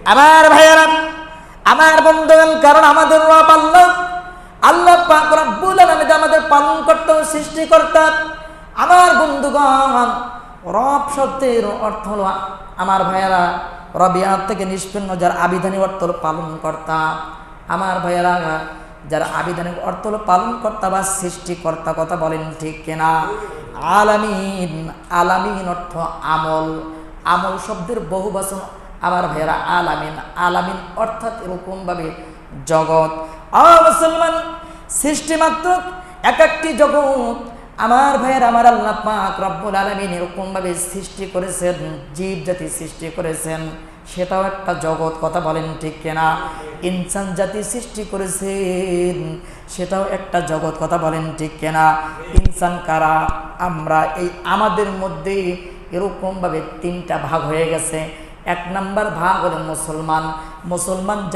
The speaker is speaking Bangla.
আমার ভাইয়েরা, আমার বন্ধুগণ, কারণ আমাদের রব আল্লাহ, আল্লাহ পাক রব্বুল আলামিন আমাদের পালন করতে সৃষ্টিকর্তা। আমার বন্ধুগণ, রব শব্দের অর্থ হলো, আমার ভাইয়েরা, রবিয়াত থেকে নিষ্পন্ন, যার আবিধানিক অর্থ হলো পালন কর্তা। আমার ভাইয়েরা, যার আবিধানিক অর্থ হলো পালন কর্তা বা সৃষ্টিকর্তা, কথা বলেন ঠিক কিনা? আলামিন, আলামিন অর্থ আমল, আমল শব্দের বহু বচন আমার ভাইয়েরা আলামিন। আলামিন অর্থাৎ এরকম ভাবে জগৎ। মুসলমান, সৃষ্টি মাত্র এক একটি জগৎ আমার ভাইয়ের, আমার আল্লাহ পাক রব্বুল আলামিন এরকম ভাবে সৃষ্টি করেছেন, জীব জাতি সৃষ্টি করেছেন, সেটাও একটা জগৎ, কথা বলেন ঠিক কিনা? ইনসান জাতি সৃষ্টি করেছেন, সেটাও একটা জগৎ, কথা বলেন ঠিক কিনা? ইনসান কারা? আমরা। এই আমাদের মধ্যে এরকম ভাবে তিনটা ভাগ হয়ে গেছে। এক নাম্বার ভাগ হলো মুসলমান। মুসলমান